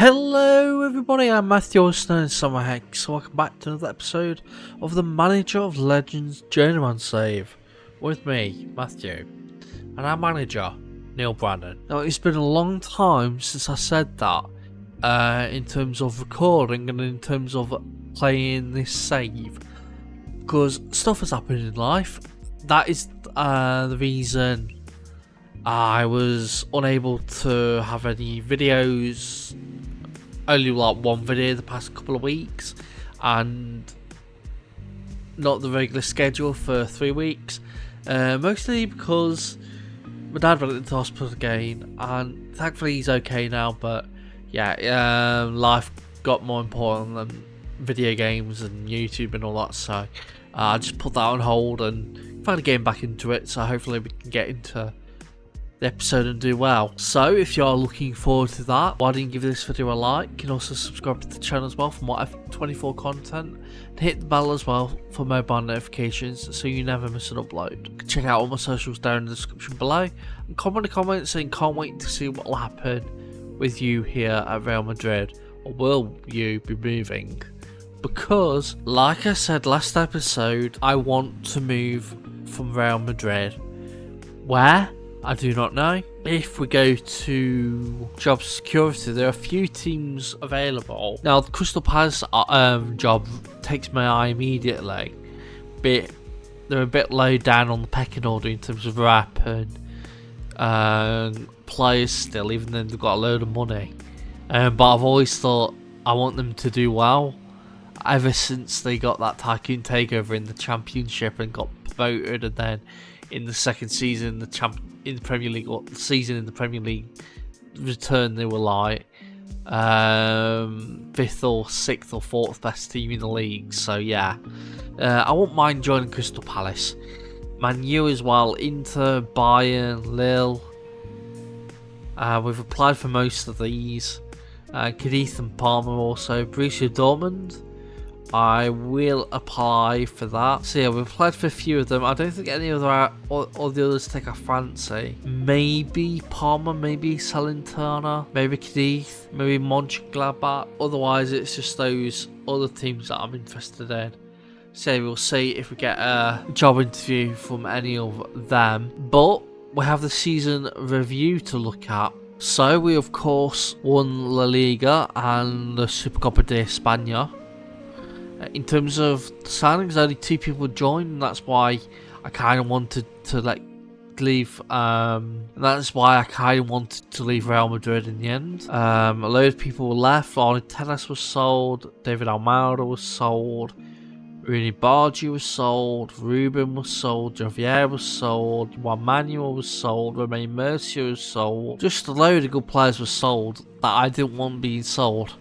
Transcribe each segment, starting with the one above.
Hello everybody, I'm Matthew and SamuraiHex. Welcome back to another episode of the Manager of Legends Journeyman save with me, Matthew, and our manager, Neil Brandon. Now it's been a long time since I said that in terms of recording and in terms of playing this save, because stuff has happened in life. That is the reason I was unable to have any videos. Only like one video the past couple of weeks, and not the regular schedule for 3 weeks. Mostly because my dad went into hospital again, and thankfully he's okay now. But yeah, life got more important than video games and YouTube and all that. So I just put that on hold and finally getting back into it. So hopefully we can get into the episode and do well. So if you are looking forward to that, why don't you give this video a like? You can also subscribe to the channel as well for more FM24 content, and hit the bell as well for mobile notifications so you never miss an upload. Check out all my socials down in the description below, and comment a comment saying can't wait to see what will happen with you here at Real Madrid, or will you be moving? Because like I said last episode, I want to move from Real Madrid. Where? I do not know. If we go to job security, there are a few teams available. Now, the Crystal Palace job takes my eye immediately, but they're a bit low down on the pecking order in terms of rep and players still, even though they've got a load of money. But I've always thought I want them to do well. Ever since they got that tycoon takeover in the Championship and got promoted, and then in the second season, in the Premier League, or the season in the Premier League return, they were like 5th or 6th or 4th best team in the league. So yeah, I won't mind joining Crystal Palace, Man U as well, Inter, Bayern, Lille. We've applied for most of these. Cadiz and Parma also. Borussia Dortmund, I will apply for that. So yeah, we've applied for a few of them. I don't think any other or the others take our fancy. Maybe Parma, maybe Salernitana, maybe Cadiz, maybe Mönchengladbach. Otherwise, it's just those other teams that I'm interested in. So we'll see if we get a job interview from any of them. But we have the season review to look at. So we of course won La Liga and the Supercopa de España. In terms of the signings, only 2 people joined, and that's why I kind of wanted to leave. That's why I kind of wanted to leave Real Madrid in the end. A load of people left. Arne Tennis was sold. David Almeida was sold. Rooney Bargi was sold. Ruben was sold. Javier was sold. Juan Manuel was sold. Romain Mercier was sold. Just a load of good players were sold that I didn't want being sold.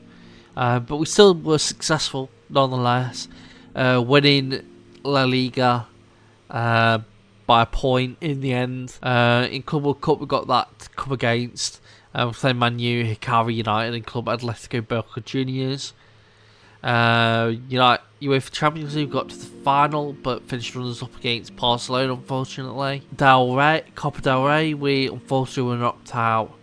But we still were successful nonetheless, winning La Liga by a point in the end. In Club World Cup, we got that to come against. We're playing Man U, Hikari United, and Club Atletico Boca Juniors. UEFA Champions League got to the final, but finished runners up against Barcelona, unfortunately. Copa del Rey, we unfortunately were knocked out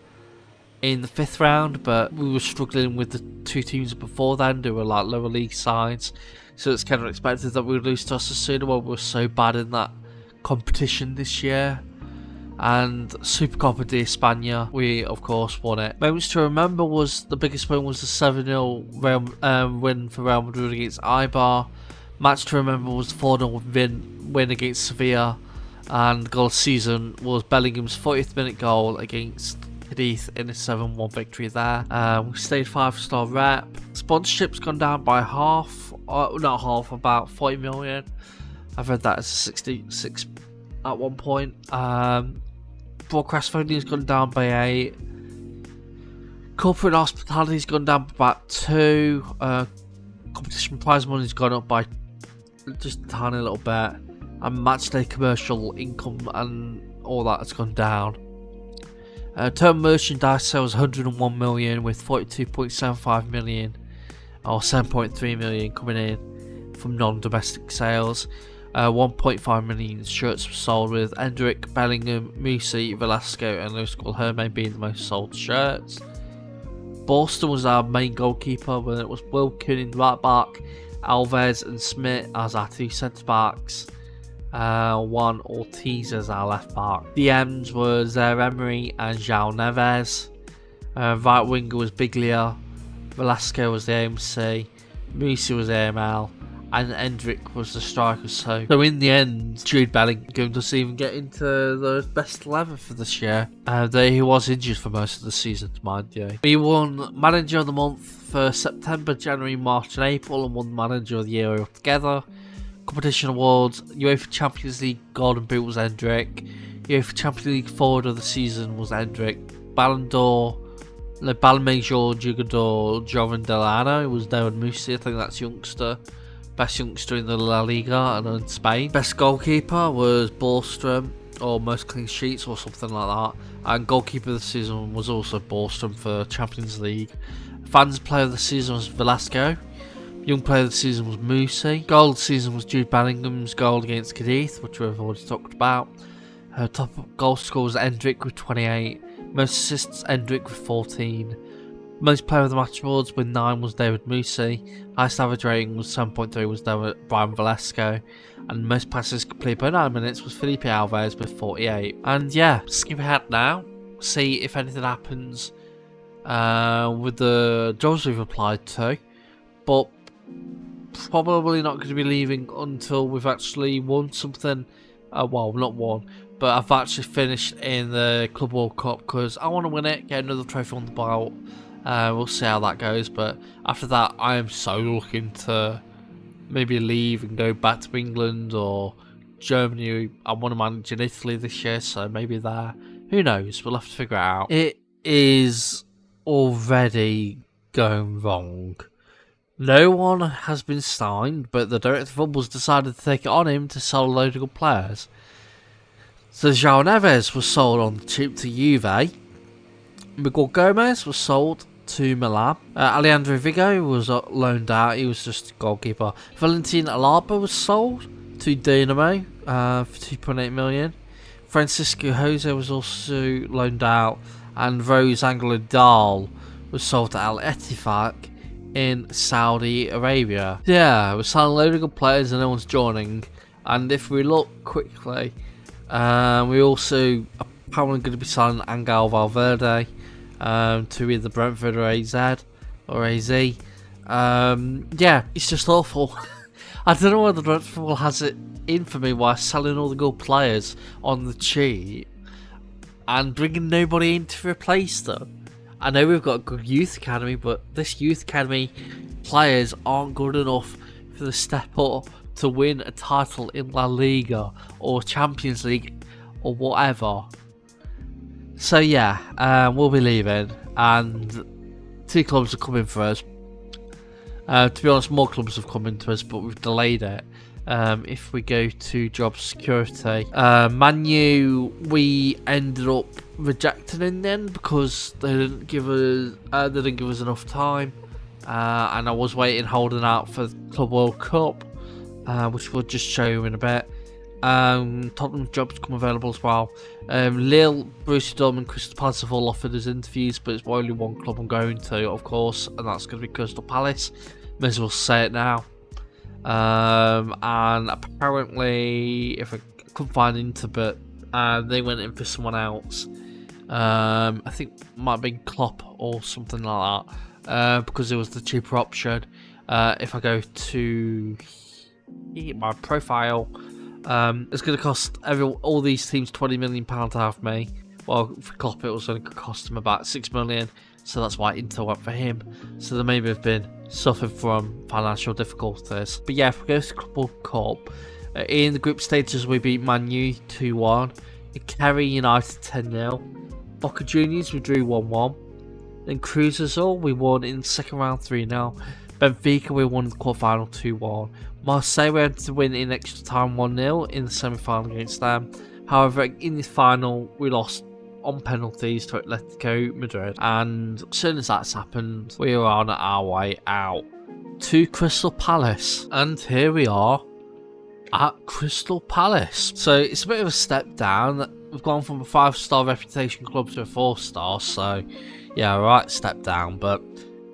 in the 5th round, but we were struggling with the 2 teams before then. They were like lower league sides, so it's kind of expected that we would lose to Osasuna when we were so bad in that competition this year. And Supercopa de España, we of course won it. Moments to remember was the biggest win was the 7-0 win for Real Madrid against Eibar. Match to remember was the 4-0 win against Sevilla, and the goal of the season was Bellingham's 40th minute goal against Cadiz in a 7-1 victory there. We stayed 5-star rep. Sponsorship's gone down by half, not half, about 40 million. I've read that as 66 at one point. Broadcast funding's gone down by 8. Corporate hospitality's gone down by about 2. Competition prize money's gone up by just a tiny little bit. And matchday commercial income and all that has gone down. Total merchandise sales 101 million, with 42.75 million or 7.3 million coming in from non-domestic sales. 1.5 million shirts were sold, with Endrick, Bellingham, Musi, Velasco and Luis Herme being the most sold shirts. Boston was our main goalkeeper, when it was Wilkin in right back, Alves and Smith as our 2 centre backs, one Ortiz as our left back. DMs was Emery and João Neves. Right winger was Biglia, Velasco was the AMC, Musi was AML, and Hendrick was the striker. So in the end, Jude Bellingham doesn't even get into the best 11 for this year. Though he was injured for most of the season, mind you. We won Manager of the Month for September, January, March and April, and won Manager of the Year altogether. Competition awards: UEFA Champions League Golden Boot was Hendrick, UEFA Champions League Forward of the Season was Hendrick, Ballon d'Or, Le Ballon Major Jugador Jovan Delano was David Musi. I think that's youngster. Best youngster in the La Liga and in Spain. Best goalkeeper was Borstrom, or most clean sheets or something like that. And goalkeeper of the season was also Borstrom for Champions League. Fans player of the season was Velasco. Young player of the season was Musi. Goal of the season was Jude Bellingham's goal against Cadiz, which we've already talked about. Her top goal scorer was Hendrick with 28. Most assists Hendrick with 14. Most player of the match awards with 9 was David Musi. Highest average rating was 7.3 was Brian Velasco. And most passes completed by 9 minutes was Felipe Alves with 48. And yeah, skip ahead now. See if anything happens with the jobs we've applied to. But probably not going to be leaving until we've actually won something. Well, not won, but I've actually finished in the Club World Cup, because I want to win it, get another trophy on the belt. We'll see how that goes, but after that I am so looking to maybe leave and go back to England or Germany. I want to manage in Italy this year, so maybe there. Who knows? We'll have to figure it out. It is already going wrong. No one has been signed, but the director of football's decided to take it on him to sell a load of good players. So João Neves was sold on the cheap to Juve. Miguel Gomez was sold to Milan. Alejandro Vigo was loaned out. He was just a goalkeeper. Valentin Alaba was sold to Dynamo for 2.8 million. Francisco Jose was also loaned out, and Rose Angelo Dal was sold to Al Ettifaq in Saudi Arabia. Yeah, we're selling a load of good players and no one's joining. And if we look quickly, we also apparently going to be selling Angel Valverde to either Brentford or AZ or AZ. Yeah, it's just awful. I don't know whether Brentford has it in for me while selling all the good players on the cheap and bringing nobody in to replace them. I know we've got a good youth academy, but this youth academy players aren't good enough for the step up to win a title in La Liga or Champions League or whatever. So yeah, we'll be leaving, and 2 clubs are coming for us. To be honest, more clubs have come into us, but we've delayed it. If we go to job security, Man U, we ended up rejecting in the end because they didn't give us enough time, and I was holding out for the Club World Cup, which we'll just show you in a bit. Tottenham jobs come available as well. Lille, Borussia Dortmund, Crystal Palace have all offered us interviews, but it's only one club I'm going to, of course, and that's going to be Crystal Palace. May as well say it now. And apparently, if I couldn't find into, but they went in for someone else. I think it might have been Klopp or something like that, because it was the cheaper option. If I go to my profile, it's going to cost all these teams £20 million to have me. Well, for Klopp it was going to cost him about £6 million, so that's why Inter went for him. So they maybe have been suffering from financial difficulties. But yeah, if we go to Club World Cup, in the group stages we beat Man U 2-1, Kerry United 10-0, Boca Juniors we drew 1-1, then Cruz Azul we won in the second round 3-0, Benfica we won the quarterfinal 2-1, Marseille we had to win in extra time 1-0 in the semi-final against them. However, in the final we lost on penalties to Atletico Madrid, and as soon as that's happened, we are on our way out to Crystal Palace, and here we are at Crystal Palace. So it's a bit of a step down. We've gone from a 5-star reputation club to a 4-star, so yeah, right, step down. But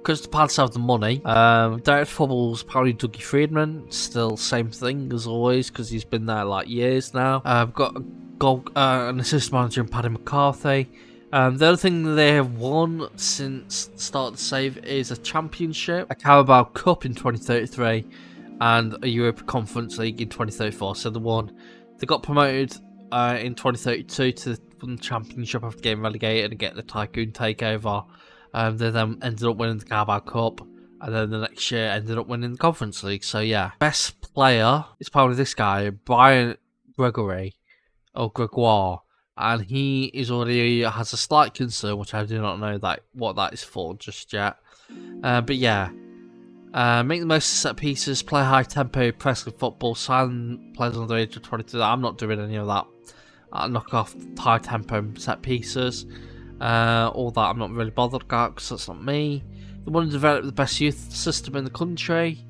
Crystal Palace have the money. Director of Football's probably Dougie Friedman, still same thing as always because he's been there like years now. I've got an assistant manager in Paddy McCarthy. The other thing they have won since the start of the save is a championship, a Carabao Cup in 2033, and a Europa Conference League in 2034. So they got promoted in 2032 to the championship after getting relegated and getting the Tycoon takeover. They then ended up winning the Carabao Cup, and then the next year ended up winning the Conference League. So yeah, best player is probably this guy, Brian Gregory, or Gregoire. And he is already has a slight concern, which I do not know what that is for just yet. But yeah, make the most of set pieces, play high tempo, pressing football, silent players under the age of 22. I'm not doing any of that. Knock off high tempo set pieces. All that I'm not really bothered about because that's not me. They want to develop the best youth system in the country,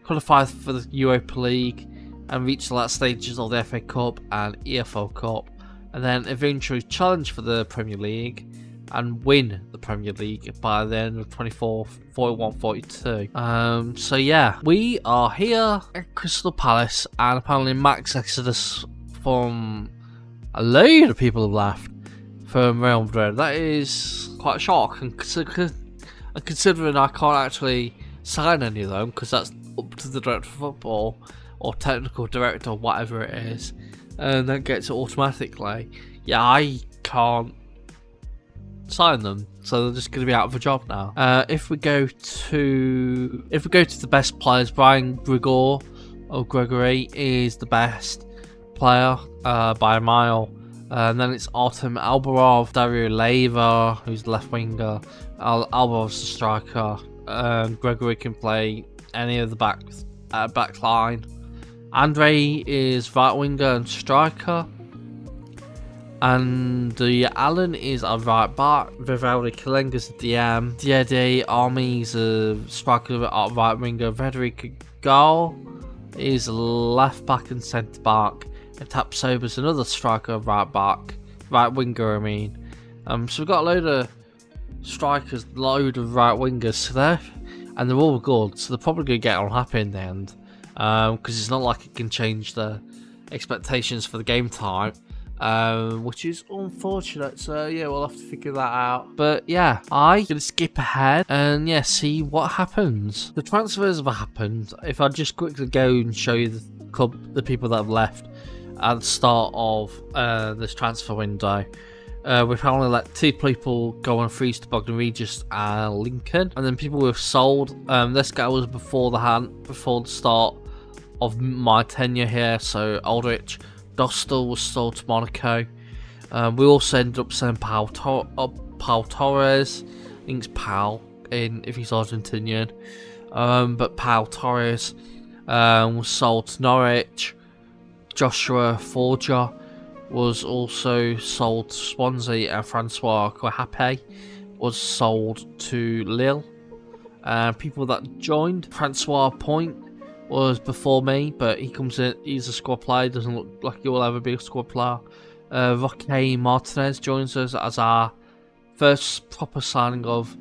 qualify for the Europa League, and reach the last stages of the FA Cup and EFL Cup. And then eventually challenge for the Premier League and win the Premier League by the end of 41-42. So yeah, we are here at Crystal Palace, and apparently max exodus from a load of people have left from Real Madrid. That is quite a shock, and considering I can't actually sign any of them because that's up to the director of football or technical director or whatever it is. And that gets it automatically. Yeah, I can't sign them, so they're just going to be out of a job now. If we go to the best players, Brian Gregory is the best player by a mile. And then it's Artem Albarov, Dario Leva, who's the left winger. Albarov's the striker. Gregory can play any of the back line. Andre is right winger and striker, and Allen is a right back. Vivaldi Kalenga's a DM. Diede Army's a striker at right winger. Federico Gal is left back and centre back. And Tapsoba's another striker, right winger. So we've got a load of strikers, load of right wingers there, and they're all good. So they're probably gonna get unhappy in the end. Because it's not like it can change the expectations for the game time, which is unfortunate. So yeah, we'll have to figure that out. But yeah, I'm gonna skip ahead and yeah, see what happens. The transfers have happened. If I just quickly go and show you the club, the people that have left at the start of this transfer window. We've only let 2 people go on freeze to Bogdan Regis and Lincoln, and then people we've sold. This guy was before the start of my tenure here. So Aldrich Dostal was sold to Monaco. We also ended up selling Pau Torres. I think it's Pau if he's Argentinian. But Pau Torres was sold to Norwich. Joshua Forger was also sold to Swansea, and Francois Kohape was sold to Lille. People that joined, Francois Point was before me, but he comes in, he's a squad player, doesn't look like he will ever be a squad player. Roque Martinez joins us as our first proper signing of,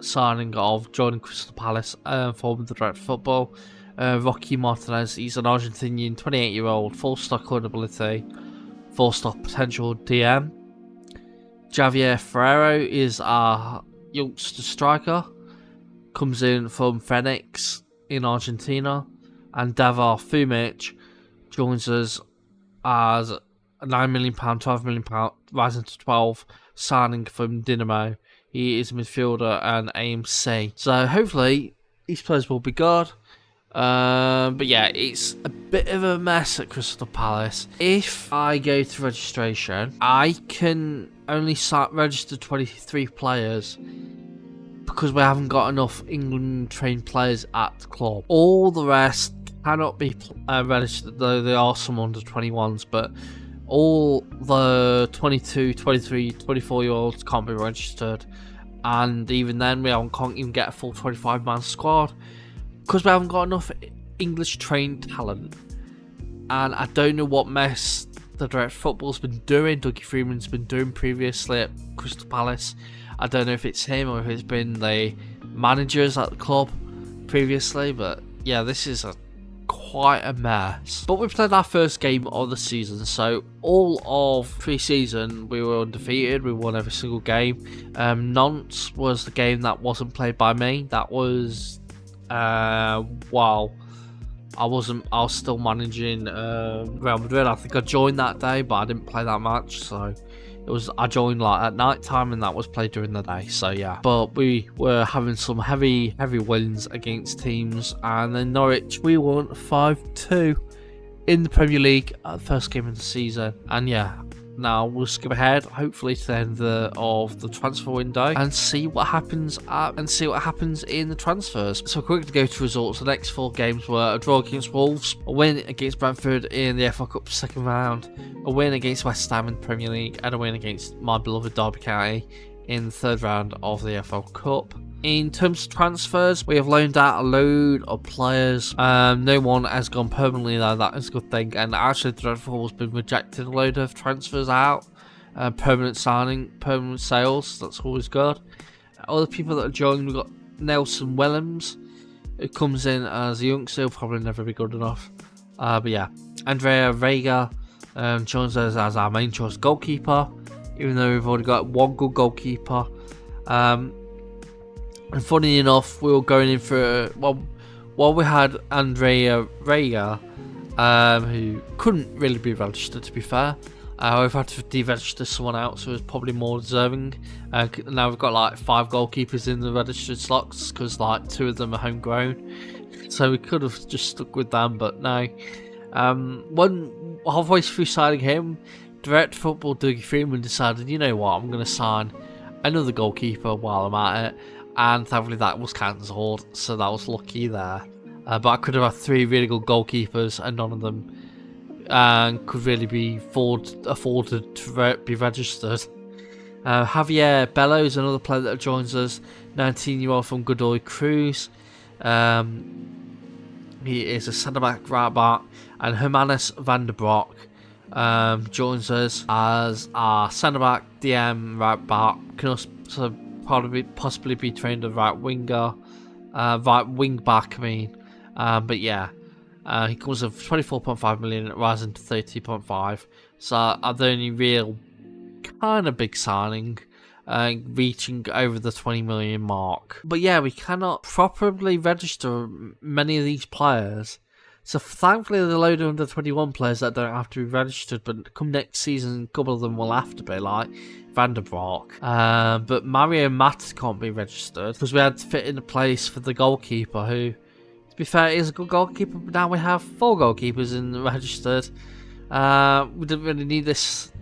signing of joining Crystal Palace, for the director of football. Roque Martinez, he's an Argentinian 28-year-old, 4-star current ability, 4-star potential DM. Javier Ferrero is our youngster striker, comes in from Phoenix in Argentina. And Davar Fumic joins us as a £9 million, £12 million, rising to 12, signing from Dinamo. He is a midfielder and AMC. So hopefully these players will be good. But yeah, it's a bit of a mess at Crystal Palace. If I go to registration, I can only register 23 players because we haven't got enough England trained players at the club. All the rest cannot be registered, though there are some under 21s, but all the 22, 23, 24 year olds can't be registered, and even then we can't even get a full 25-man squad because we haven't got enough English trained talent. And I don't know what mess the Direct Football's been doing, Dougie Freeman's been doing previously at Crystal Palace. I don't know if it's him or if it's been the managers at the club previously, but yeah, this is quite a mess. But we played our first game of the season, so all of pre-season we were undefeated. We won every single game. Nantes was the game that wasn't played by me. That was while I was still managing Real Madrid. I think I joined that day, but I didn't play that match, so I joined like at night time, and that was played during the day. So yeah, but we were having some heavy wins against teams, and then Norwich we won 5-2 in the Premier League at the first game of the season. And yeah, now we'll skip ahead, hopefully to the end of the transfer window, and see what happens in the transfers. So quickly to go to results. The next 4 games were a draw against Wolves, a win against Brentford in the FA Cup second round, a win against West Ham in the Premier League, and a win against my beloved Derby County in the third round of the FA Cup. In terms of transfers, we have loaned out a load of players. No one has gone permanently though, that is a good thing. And actually, the Dreadful has been rejected a load of transfers out. Permanent signing, permanent sales, that's always good. Other people that are joined, we've got Nelson Willems, who comes in as a youngster, he'll probably never be good enough. But yeah, Andrea Vega joins us as our main choice goalkeeper, even though we've already got one good goalkeeper. And funny enough, we were going in for while we had Andrea Vega, who couldn't really be registered, to be fair. We've had to deregister someone else who was probably more deserving. Now we've got like 5 goalkeepers in the registered slots, because like 2 of them are homegrown. So we could have just stuck with them, but no. When halfway through signing him, Direct Football Dougie Freeman decided, you know what, I'm going to sign another goalkeeper while I'm at it. And thankfully that was cancelled, so that was lucky there. But I could have had 3 really good goalkeepers, and none of them could really be afforded to be registered. Javier Bello is another player that joins us, 19-year-old from Godoy Cruz. He is a centre-back, right-back, and Hermanis van der Broek joins us as our centre-back, DM, right-back. Can also possibly be trained as right winger, right wing back. But yeah, he comes with 24.5 million, rising to 30.5. So the only real kind of big signing, reaching over the 20 million mark. But yeah, we cannot properly register many of these players. So thankfully, there's a load of under 21 players that don't have to be registered, but come next season, a couple of them will have to be, like Van der Broek. But Mario Matt can't be registered because we had to fit in a place for the goalkeeper, who, to be fair, is a good goalkeeper, but now we have 4 goalkeepers registered. We didn't really need this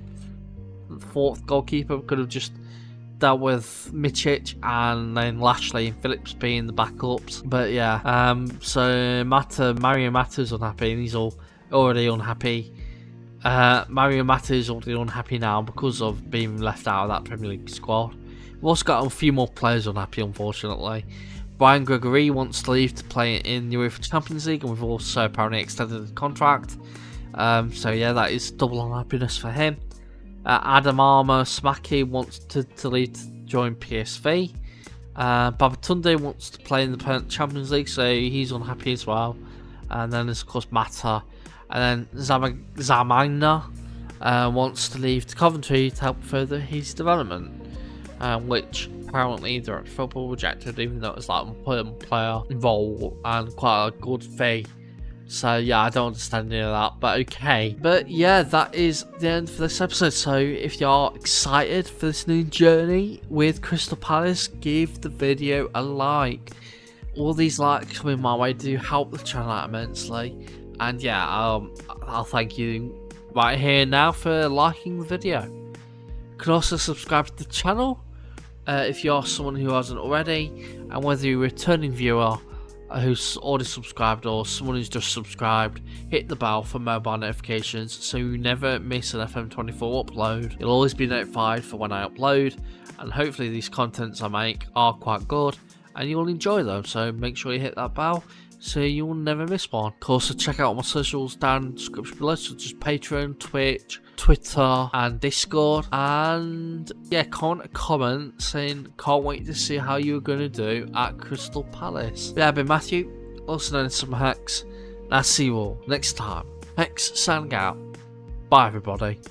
4th goalkeeper. We could have just dealt with Mičić and then Lashley and Phillips being the backups. But yeah, so Mario Mata's unhappy, and he's already unhappy. Mario Mata is already unhappy now because of being left out of that Premier League squad. We've also got a few more players unhappy, unfortunately. Brian Gregory wants to leave to play in the UEFA Champions League, and we've also apparently extended the contract. So yeah, that is double unhappiness for him. Adam Armour Smaki wants to leave to join PSV. Babatunde wants to play in the Champions League, so he's unhappy as well. And then there's of course Mata. And then Zamagna wants to leave to Coventry to help further his development, which apparently Direct Football rejected, even though it was like a player role and quite a good fee. So yeah, I don't understand any of that, but okay. But yeah, that is the end for this episode. So if you are excited for this new journey with Crystal Palace, give the video a like. All these likes coming my way do help the channel out immensely. And yeah, I'll thank you right here now for liking the video. You can also subscribe to the channel if you are someone who hasn't already, and whether you're a returning viewer who's already subscribed or someone who's just subscribed, hit the bell for mobile notifications so you never miss an FM24 upload. You'll always be notified for when I upload, and hopefully these contents I make are quite good and you'll enjoy them, so make sure you hit that bell so you will never miss one. Of course, so check out my socials down in the description below, such as Patreon, Twitch, Twitter, and Discord. And yeah, comment saying can't wait to see how you're going to do at Crystal Palace. Yeah, I've been Matthew, also known as SamuraiHex, and I'll see you all next time. Hex signing out. Bye everybody.